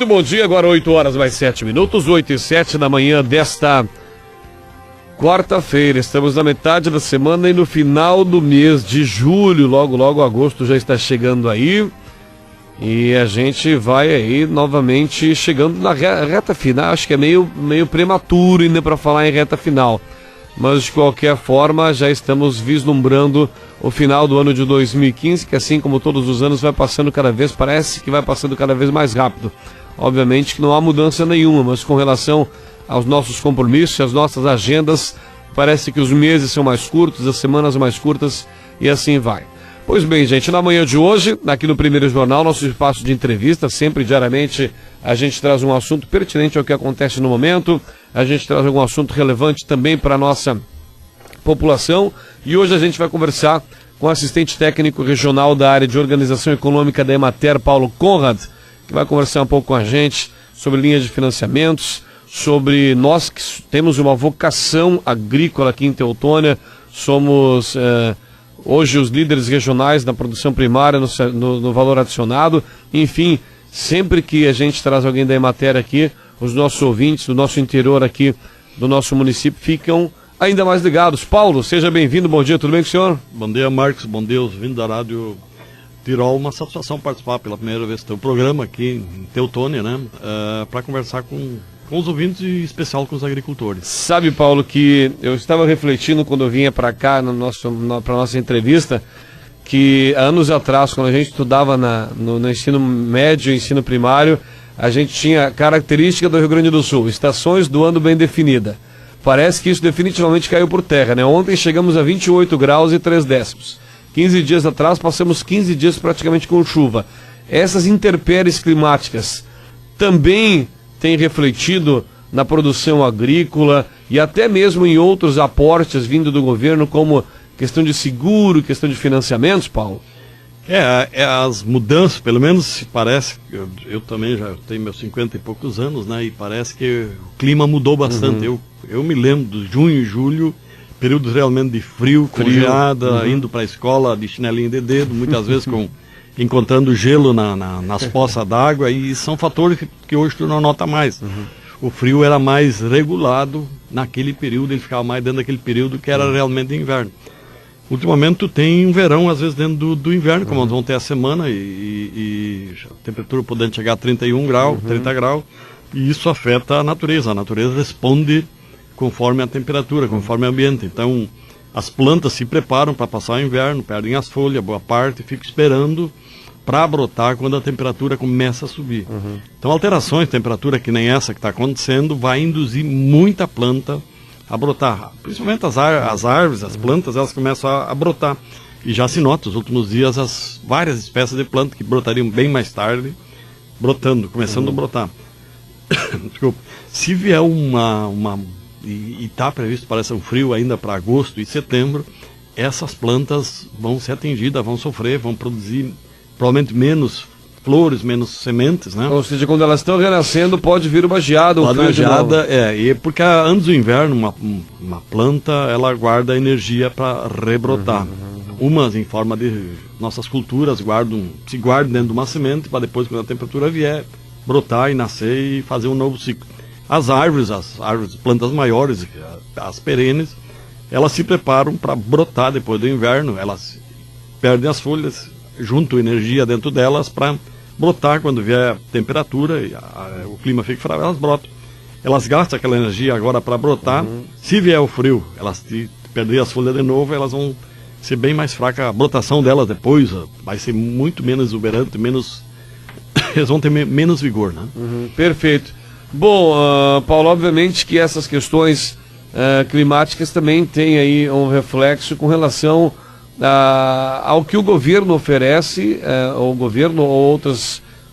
Muito bom dia, agora 8 horas mais 7 minutos, 8 e 7 da manhã desta quarta-feira. Estamos na metade da semana e no final do mês de julho, logo agosto já está chegando aí. E a gente vai aí novamente chegando na reta final. Acho que é meio prematuro ainda para falar em reta final. Mas de qualquer forma já estamos vislumbrando o final do ano de 2015, que assim como todos os anos parece que vai passando cada vez mais rápido. Obviamente que não há mudança nenhuma, mas com relação aos nossos compromissos, às nossas agendas, parece que os meses são mais curtos, as semanas mais curtas e assim vai. Pois bem, gente, na manhã de hoje, aqui no Primeiro Jornal, nosso espaço de entrevista, sempre diariamente a gente traz um assunto pertinente ao que acontece no momento, a gente traz algum assunto relevante também para a nossa população, e hoje a gente vai conversar com o assistente técnico regional da área de organização econômica da Emater, Paulo Conrad, que vai conversar um pouco com a gente sobre linhas de financiamentos, sobre nós que temos uma vocação agrícola aqui em Teutônia, somos hoje os líderes regionais na produção primária, no valor adicionado, enfim, sempre que a gente traz alguém da Emater aqui, os nossos ouvintes do nosso interior aqui, do nosso município, ficam ainda mais ligados. Paulo, seja bem-vindo, bom dia, tudo bem com o senhor? Bom dia, Marcos, bom dia, vindo da Rádio Tirol, uma satisfação participar pela primeira vez do teu programa aqui em Teutônia, né, para conversar com os ouvintes e em especial com os agricultores. Sabe, Paulo, que eu estava refletindo quando eu vinha para cá, para nossa entrevista, que anos atrás, quando a gente estudava no ensino médio e ensino primário, a gente tinha característica do Rio Grande do Sul, estações do ano bem definida. Parece que isso definitivamente caiu por terra, né? Ontem chegamos a 28 graus e 3 décimos. 15 dias atrás passamos 15 dias praticamente com chuva. Essas intempéries climáticas também têm refletido na produção agrícola e até mesmo em outros aportes vindo do governo, como questão de seguro, questão de financiamentos, Paulo? As mudanças, pelo menos parece, eu também já tenho meus 50 e poucos anos, né, e parece que o clima mudou bastante. Eu me lembro de junho e julho, períodos realmente de frio, congelada, indo para a escola de chinelinho de dedo, muitas vezes encontrando gelo nas poças d'água, e são fatores que hoje tu não nota mais. O frio era mais regulado naquele período, ele ficava mais dentro daquele período que era realmente inverno. Ultimamente tu tem um verão, às vezes dentro do inverno, como nós vamos ter a semana, e a temperatura podendo chegar a 31 graus, 30 graus, e isso afeta a natureza responde conforme a temperatura, conforme o ambiente. Então as plantas se preparam para passar o inverno, perdem as folhas, boa parte, ficam esperando para brotar quando a temperatura começa a subir. Então alterações de temperatura que nem essa que está acontecendo vai induzir muita planta a brotar, principalmente as árvores, as plantas, elas começam a brotar, e já se nota nos últimos dias as várias espécies de plantas que brotariam bem mais tarde, começando a brotar. Desculpa. Se vier e está previsto, parece um frio ainda para agosto e setembro, essas plantas vão ser atingidas, vão sofrer, vão produzir provavelmente menos flores, menos sementes, né? Ou seja, quando elas estão renascendo, pode vir uma geada. Uma geada, porque antes do inverno, uma planta, ela guarda energia para rebrotar. Umas em forma de nossas culturas se guardam dentro de uma semente para depois, quando a temperatura vier, brotar e nascer e fazer um novo ciclo. As árvores, plantas maiores, as perenes, elas se preparam para brotar depois do inverno, elas perdem as folhas, juntam energia dentro delas para brotar quando vier a temperatura, e o clima fica frágil, elas brotam. Elas gastam aquela energia agora para brotar. Se vier o frio, elas perderem as folhas de novo, elas vão ser bem mais fracas. A brotação delas depois vai ser muito menos exuberante, eles vão ter menos vigor, né? Perfeito. Bom, Paulo, obviamente que essas questões climáticas também têm aí um reflexo com relação ao que o governo oferece, o governo ou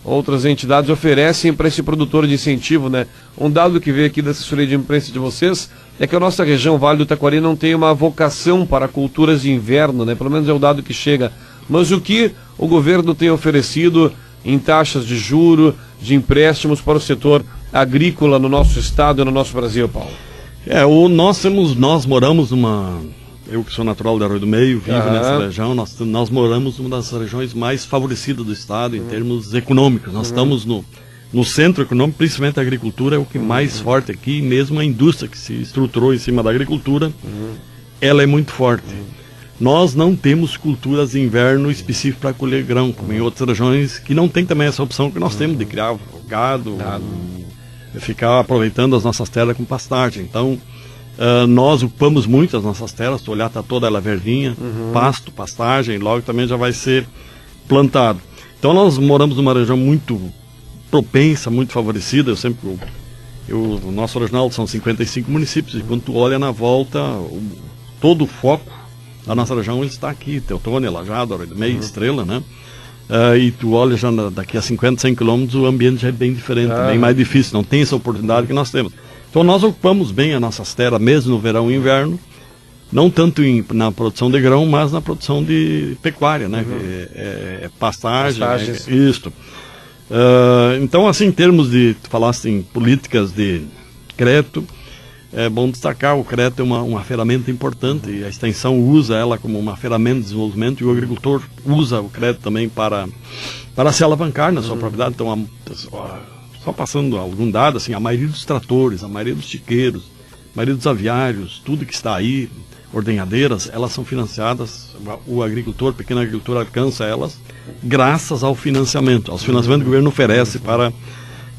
outras entidades oferecem para esse produtor de incentivo, né? Um dado que veio aqui da assessoria de imprensa de vocês é que a nossa região, Vale do Taquari, não tem uma vocação para culturas de inverno, né? Pelo menos é o dado que chega. Mas o que o governo tem oferecido em taxas de juro, de empréstimos para o setor agrícola no nosso estado e no nosso Brasil, Paulo? Nós moramos eu que sou natural do Arroio do Meio, vivo nessa região, nós moramos numa das regiões mais favorecidas do estado em termos econômicos. Nós estamos no centro econômico, principalmente a agricultura é o que mais forte aqui, mesmo a indústria que se estruturou em cima da agricultura, ela é muito forte. Nós não temos culturas de inverno específicas para colher grão, como em outras regiões, que não tem também essa opção que nós temos de criar gado, ficar aproveitando as nossas terras com pastagem. Então, nós ocupamos muito as nossas terras, se olhar, está toda ela verdinha, pasto, pastagem, logo também já vai ser plantado. Então nós moramos numa região muito propensa, muito favorecida. O nosso regional são 55 municípios, e quando tu olha na volta, todo o foco da nossa região ele está aqui, Teutônia, Lajado, Arroio do Meio, Estrela, né? E tu olha já daqui a 50, 100 quilômetros, o ambiente já é bem diferente, bem mais difícil, não tem essa oportunidade que nós temos. Então nós ocupamos bem as nossas terras, mesmo no verão e inverno, não tanto na produção de grão, mas na produção de pecuária, né? Pastagem, isso. Então, assim, em termos de, tu falaste em políticas de crédito, é bom destacar, o crédito é uma ferramenta importante, e a extensão usa ela como uma ferramenta de desenvolvimento, e o agricultor usa o crédito também para se alavancar na sua propriedade. Então, só passando algum dado, assim, a maioria dos tratores, a maioria dos chiqueiros, a maioria dos aviários, tudo que está aí, ordenhadeiras, elas são financiadas, o pequeno agricultor alcança elas graças ao financiamento que o governo oferece para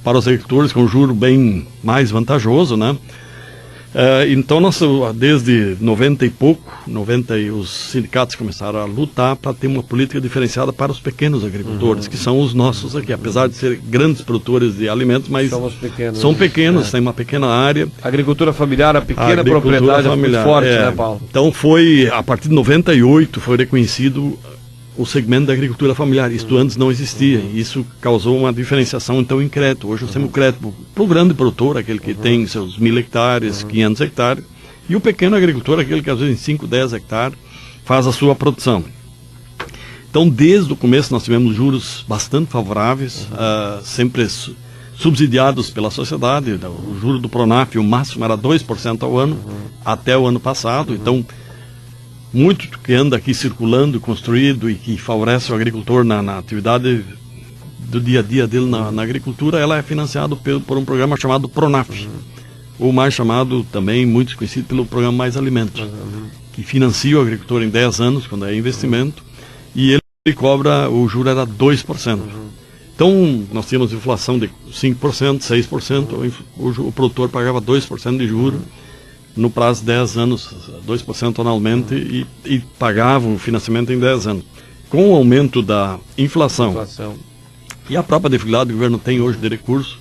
os agricultores, com um juro bem mais vantajoso, né? Então, desde 90 e pouco, os sindicatos começaram a lutar para ter uma política diferenciada para os pequenos agricultores, que são os nossos aqui, apesar de serem grandes produtores de alimentos, mas são pequenos, têm uma pequena área. A agricultura familiar, a pequena propriedade é muito forte, né, Paulo? Então, a partir de 98, foi reconhecido o segmento da agricultura familiar. Isto antes não existia. Isso causou uma diferenciação, então, em crédito. Hoje nós temos crédito para o grande produtor, aquele que tem seus 1.000 hectares, 500 hectares, e o pequeno agricultor, aquele que às vezes em 5, 10 hectares faz a sua produção. Então, desde o começo nós tivemos juros bastante favoráveis, sempre subsidiados pela sociedade. O juro do Pronaf, o máximo era 2% ao ano, até o ano passado. Então, muito que anda aqui circulando, construído, e que favorece o agricultor na atividade do dia a dia dele na agricultura, ela é financiada por um programa chamado Pronaf, ou mais chamado também, muito conhecido pelo programa Mais Alimentos, que financia o agricultor em 10 anos, quando é investimento, e ele cobra, o juro era 2%. Então, nós tínhamos inflação de 5%, 6%, o produtor pagava 2% de juro, no prazo de 10 anos, 2% anualmente, e pagavam o financiamento em 10 anos. Com o aumento da inflação e a própria dificuldade que o governo tem hoje de recursos,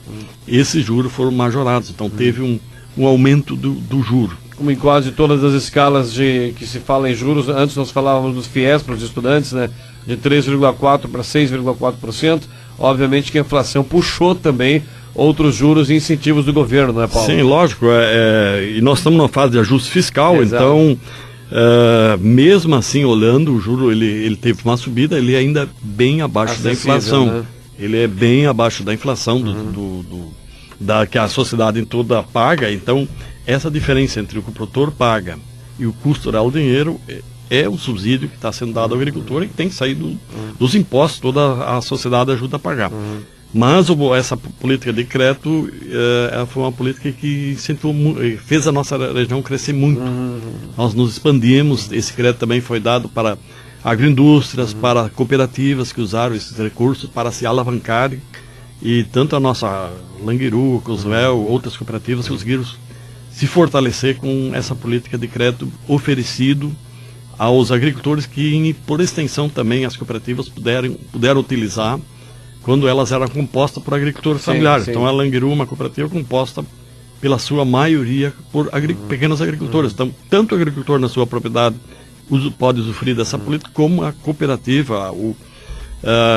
esses juros foram majorados. Então teve um aumento do juro. Como em quase todas as escalas que se fala em juros, antes nós falávamos dos FIES para os estudantes, né, de 3,4% para 6,4%. Obviamente que a inflação puxou também outros juros e incentivos do governo, não é, Paulo? Sim, lógico. E nós estamos numa fase de ajuste fiscal, então, mesmo assim, olhando o juro, ele teve uma subida, ele é ainda bem abaixo da inflação. Né? Ele é bem abaixo da inflação que a sociedade toda paga. Então, essa diferença entre o que o produtor paga e o custo real do dinheiro é um subsídio que está sendo dado ao agricultor e que tem que sair dos impostos, toda a sociedade ajuda a pagar. Mas essa política de crédito foi uma política que incentivou, fez a nossa região crescer muito. Nós nos expandimos, esse crédito também foi dado para agroindústrias, para cooperativas que usaram esses recursos para se alavancarem, e tanto a nossa Languiru, Cosvel, outras cooperativas conseguiram se fortalecer com essa política de crédito oferecido aos agricultores, que por extensão também as cooperativas puderam utilizar quando elas eram compostas por agricultores familiares. Então a Languiru é uma cooperativa composta pela sua maioria por pequenos agricultores. Então, tanto o agricultor na sua propriedade pode usufruir dessa política, como a cooperativa.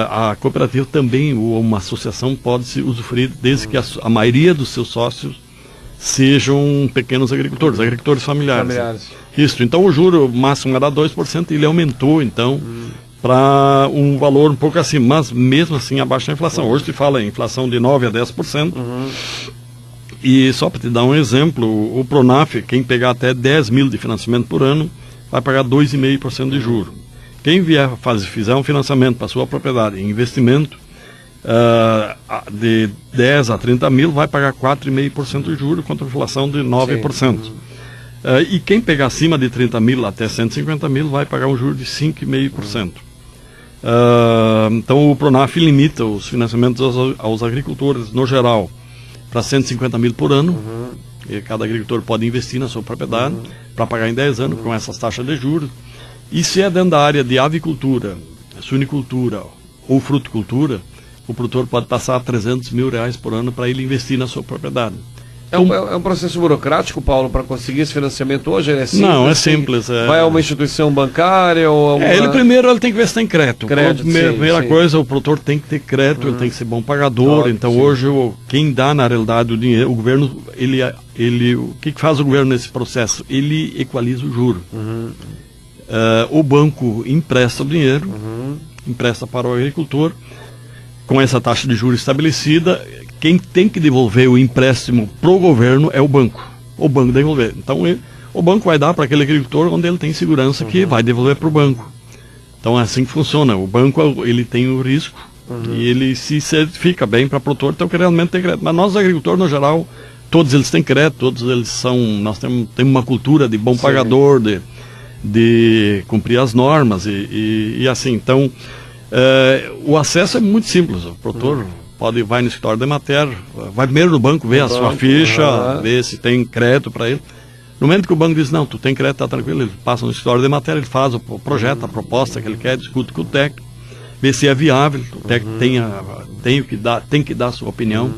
A cooperativa também, ou uma associação, pode se usufruir, desde que a maioria dos seus sócios sejam pequenos agricultores familiares. Isso. Então o juro máximo era 2%, e ele aumentou, então, para um valor um pouco acima, mas mesmo assim abaixo da inflação. Hoje se fala em inflação de 9% a 10%. E só para te dar um exemplo, o Pronaf, quem pegar até 10 mil de financiamento por ano, vai pagar 2,5% de juro. Quem fizer um financiamento para sua propriedade em investimento, de 10 a 30 mil vai pagar 4,5% de juros contra a inflação de 9%. E quem pegar acima de 30 mil até 150 mil vai pagar um juro de 5,5%. Então o Pronaf limita os financiamentos aos agricultores no geral para 150 mil por ano. E cada agricultor pode investir na sua propriedade para pagar em 10 anos com essas taxas de juros. E se é dentro da área de avicultura, suinicultura ou fruticultura, o produtor pode passar R$ 300 mil por ano para ele investir na sua propriedade. É um processo burocrático, Paulo, para conseguir esse financiamento hoje? É simples? Não, é simples. Vai a uma instituição bancária ou alguma... Ele primeiro tem que ver se tem crédito. Primeira coisa, o produtor tem que ter crédito, ele tem que ser bom pagador. Então hoje quem dá na realidade o dinheiro, o governo, o que faz o governo nesse processo? Ele equaliza o juro. O banco empresta o dinheiro, empresta para o agricultor, com essa taxa de juros estabelecida. Quem tem que devolver o empréstimo para o governo é o banco. O banco devolver. Então o banco vai dar para aquele agricultor onde ele tem segurança que vai devolver para o banco. Então é assim que funciona. O banco ele tem o risco e ele se certifica bem para o produtor, então que realmente tem crédito. Mas nós agricultores no geral, todos eles têm crédito, todos eles são. Nós temos uma cultura de bom pagador, de cumprir as normas e assim. Então o acesso é muito simples. O produtor vai no escritório da Emater, vai primeiro no banco, ver a sua ficha, ver se tem crédito para ele. No momento que o banco diz, não, tu tem crédito, tá tranquilo, ele passa no escritório da Emater, ele faz o projeto, a proposta que ele quer, discute com o técnico, vê se é viável, o técnico tem que dar a sua opinião.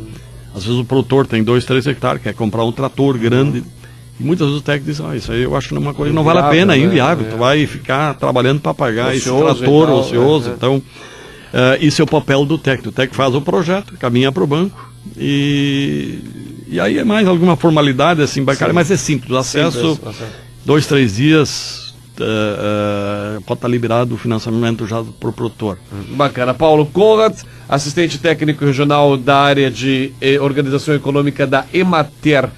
Às vezes o produtor tem 2, 3 hectares, quer comprar um trator grande, e muitas vezes o técnico diz, isso aí eu acho que não é uma coisa, não vale a pena, é inviável, tu vai ficar trabalhando para pagar esse trator ocioso, então... isso é o papel do técnico. O técnico faz o projeto, caminha para o banco e aí é mais alguma formalidade assim bancária, mas é simples. O acesso, 2, 3 dias pode estar liberado o financiamento já para o produtor. Bacana. Paulo Conrad, assistente técnico regional da área de organização econômica da Emater.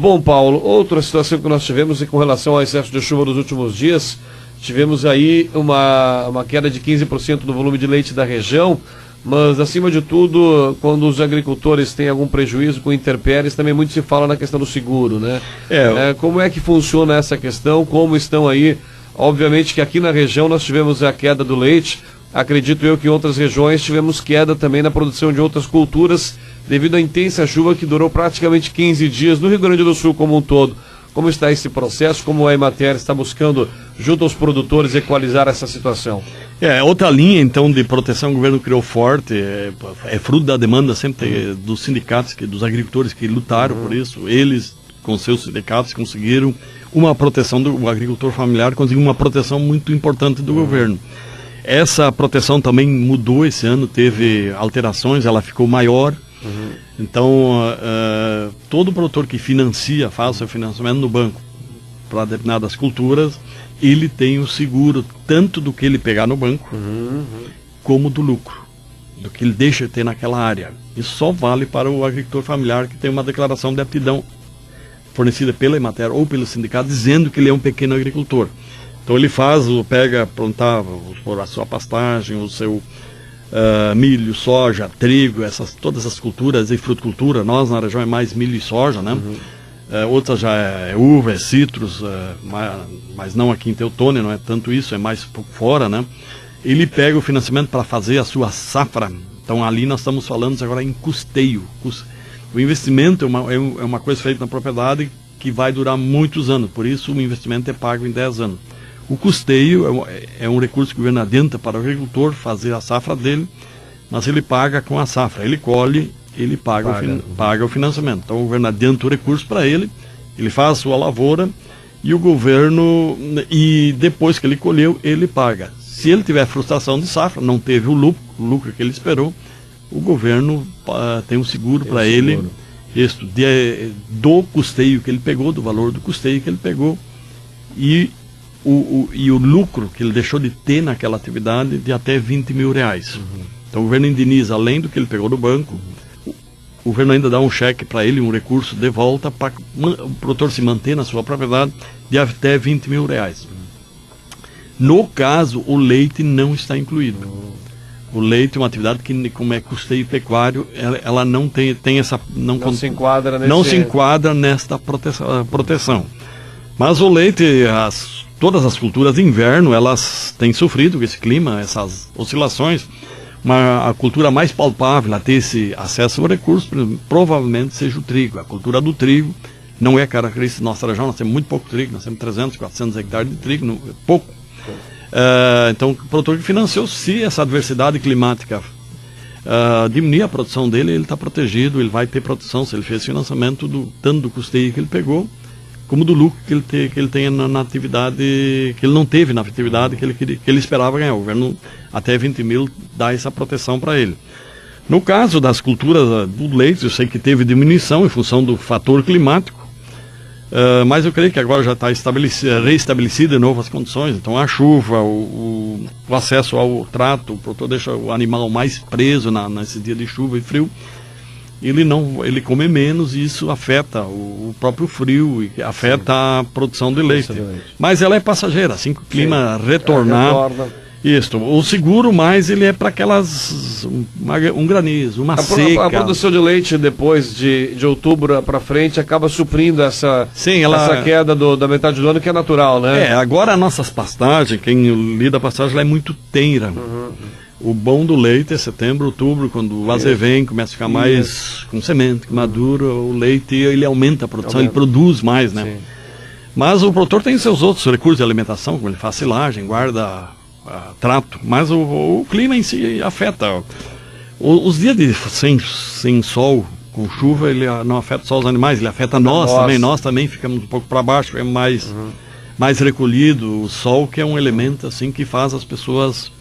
Bom, Paulo, outra situação que nós tivemos é com relação ao excesso de chuva nos últimos dias. Tivemos aí uma queda de 15% do volume de leite da região, mas acima de tudo, quando os agricultores têm algum prejuízo com intempéries, também muito se fala na questão do seguro, né? Como é que funciona essa questão? Como estão aí? Obviamente que aqui na região nós tivemos a queda do leite, acredito eu que em outras regiões tivemos queda também na produção de outras culturas, devido à intensa chuva que durou praticamente 15 dias no Rio Grande do Sul como um todo. Como está esse processo? Como a Emater está buscando, junto aos produtores, equalizar essa situação? Outra linha, então, de proteção que o governo criou forte, é fruto da demanda sempre dos sindicatos, dos agricultores que lutaram por isso. Eles, com seus sindicatos, conseguiram uma proteção do agricultor familiar, conseguiram uma proteção muito importante do governo. Essa proteção também mudou esse ano, teve alterações, ela ficou maior. Então, todo produtor que faz o seu financiamento no banco para determinadas culturas, ele tem o seguro tanto do que ele pegar no banco, como do lucro, do que ele deixa de ter naquela área. Isso só vale para o agricultor familiar que tem uma declaração de aptidão fornecida pela Emater ou pelo sindicato, dizendo que ele é um pequeno agricultor. Então ele plantar a sua pastagem, o seu... milho, soja, trigo, todas essas culturas e fruticultura. Nós na região é mais milho e soja, né? Outras já é uva, é citros, mas não aqui em Teutônia, não é tanto isso, é mais fora, né? Ele pega o financiamento para fazer a sua safra. Então ali nós estamos falando agora em custeio. O investimento é uma coisa feita na propriedade que vai durar muitos anos, por isso o investimento é pago em 10 anos. O custeio é um recurso que o governo adianta para o agricultor fazer a safra dele, mas ele paga com a safra. Ele colhe, ele paga o financiamento. Então o governo adianta o recurso para ele, ele faz a sua lavoura e o governo, e depois que ele colheu, ele paga. Se ele tiver frustração de safra, não teve o lucro que ele esperou, o governo tem um seguro para ele, do custeio que ele pegou, do valor do custeio que ele pegou, e o lucro que ele deixou de ter naquela atividade de até R$20 mil. Então o governo indeniza, além do que ele pegou do banco, o governo ainda dá um cheque para ele, um recurso de volta para o produtor se manter na sua propriedade de até R$20 mil. No caso, o leite não está incluído. O leite é uma atividade que, como é custeio pecuário, ela não tem essa... Não se enquadra nesse... Não se enquadra nesta proteção. Mas o leite, todas as culturas de inverno, elas têm sofrido com esse clima, essas oscilações. A cultura mais palpável a ter esse acesso ao recurso, provavelmente seja o trigo. A cultura do trigo não é característica da nossa região, nós temos muito pouco trigo, nós temos 300, 400 hectares de trigo, pouco. Então, o produtor que financiou, se essa adversidade climática diminuir a produção dele, ele está protegido, ele vai ter proteção se ele fez financiamento tanto do custeio que ele pegou, como do lucro que ele tem na atividade, que ele não teve na atividade que ele esperava ganhar. O governo até 20 mil dá essa proteção para ele. No caso das culturas do leite, eu sei que teve diminuição em função do fator climático, mas eu creio que agora já está reestabelecido de novo as condições. Então a chuva, o acesso ao trato, o produtor deixa o animal mais preso nesse dia de chuva e frio. Ele come menos e isso afeta o próprio frio e afeta a produção de leite. Mas ela é passageira, assim que o clima retornar. Isso. O seguro mais ele é para aquelas um granizo, uma seca. A produção de leite depois de outubro para frente acaba suprindo essa queda da metade do ano, que é natural, né? Agora as nossas pastagens, quem lida a pastagem lá é muito tenra. O bom do leite é setembro, outubro, quando o azevém começa a ficar mais com semente, maduro, o leite ele aumenta a produção, ele produz mais, né? Sim. Mas o produtor tem seus outros recursos de alimentação, como ele faz silagem, guarda trato, mas o clima em si afeta. Os dias sem sol, com chuva, ele não afeta só os animais, ele afeta nós também. Nós também ficamos um pouco para baixo, ficamos mais recolhido. O sol que é um elemento assim que faz as pessoas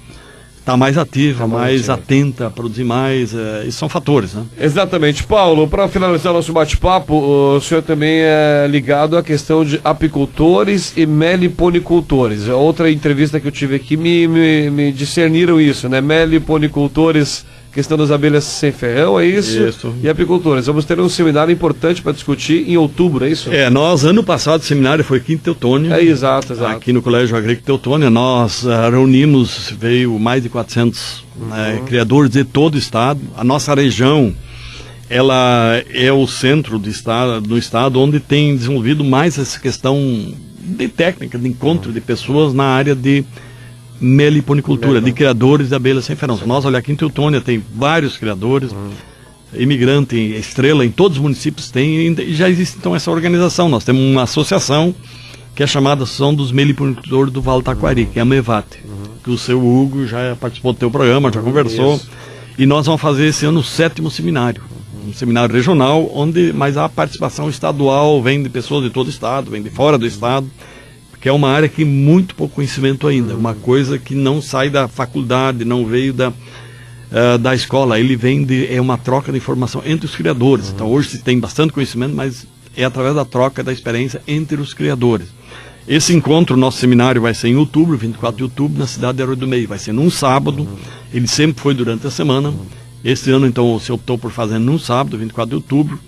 estar mais ativa, mais atenta, produzir mais, isso são fatores, né? Exatamente. Paulo, para finalizar nosso bate-papo, o senhor também é ligado à questão de apicultores e meliponicultores. Outra entrevista que eu tive aqui me discerniram isso, né? Meliponicultores, questão das abelhas sem ferrão, é isso? Isso. E apicultores. Vamos ter um seminário importante para discutir em outubro, é isso? Nós, ano passado, o seminário foi aqui em Teutônia. Exato. Aqui no Colégio Agrícola Teutônia, nós reunimos, veio mais de 400 criadores de todo o estado. A nossa região, ela é o centro do estado onde tem desenvolvido mais essa questão de técnica, de encontro de pessoas na área de meliponicultura, de criadores de abelhas sem ferrão. Nós, olha, aqui em Teutônia tem vários criadores, imigrante, estrela, em todos os municípios tem, e já existe então essa organização. Nós temos uma associação que é chamada Associação dos Meliponicultores do Vale do Taquari, que é a MEVAT, que o seu Hugo já participou do teu programa, já conversou, e nós vamos fazer esse ano o 7º seminário, um seminário regional, mas a participação estadual vem de pessoas de todo o estado, vem de fora do estado, que é uma área que muito pouco conhecimento ainda, uma coisa que não sai da faculdade, não veio da escola, ele vem é uma troca de informação entre os criadores. Então hoje se tem bastante conhecimento, mas é através da troca da experiência entre os criadores. Esse encontro, nosso seminário vai ser em outubro, 24 de outubro, na cidade de Arroio do Meio, vai ser num sábado, ele sempre foi durante a semana, este ano então se optou por fazer num sábado, 24 de outubro,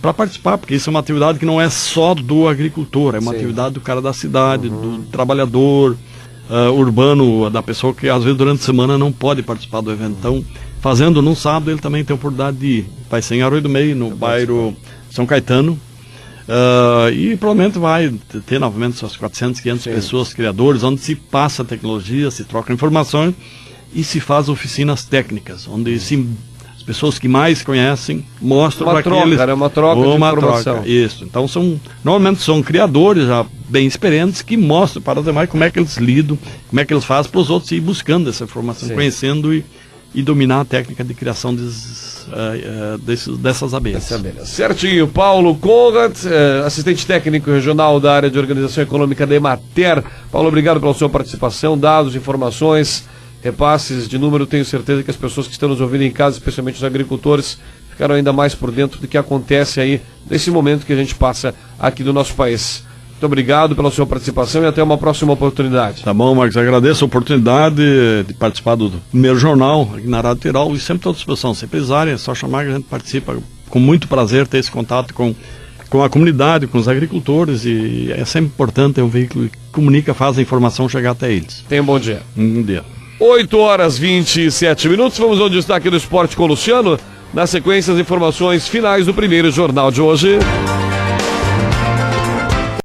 para participar, porque isso é uma atividade que não é só do agricultor, é uma atividade do cara da cidade, do trabalhador urbano, da pessoa que às vezes durante a semana não pode participar do evento. Então, fazendo num sábado, ele também tem a oportunidade de ir. Vai ser em Arroio do Meio, no bairro São Caetano, e provavelmente vai ter novamente suas 400, 500 pessoas, criadores, onde se passa tecnologia, se troca informações e se faz oficinas técnicas, onde as pessoas que mais conhecem mostram para aqueles... É uma troca de informação. Isso. Então, normalmente são criadores já bem experientes que mostram para os demais como é que eles lidam, como é que eles fazem para os outros ir buscando essa informação, conhecendo e dominar a técnica de criação dessas abelhas. Certinho. Paulo Conrad, assistente técnico regional da área de organização econômica da Emater. Paulo, obrigado pela sua participação, dados, informações, repasses de número. Tenho certeza que as pessoas que estão nos ouvindo em casa, especialmente os agricultores, ficaram ainda mais por dentro do que acontece aí nesse momento que a gente passa aqui no nosso país. Muito obrigado pela sua participação e até uma próxima oportunidade. Tá bom, Marcos, agradeço a oportunidade de participar do primeiro jornal aqui na Rádio Tirol, e sempre estou à disposição. Se precisarem, é só chamar que a gente participa com muito prazer, ter esse contato com a comunidade, com os agricultores, e é sempre importante ter um veículo que comunica, faz a informação chegar até eles. Tenha um bom dia. Um dia. 8h27. Vamos ao destaque do esporte com o Luciano. Na sequência, as informações finais do primeiro jornal de hoje.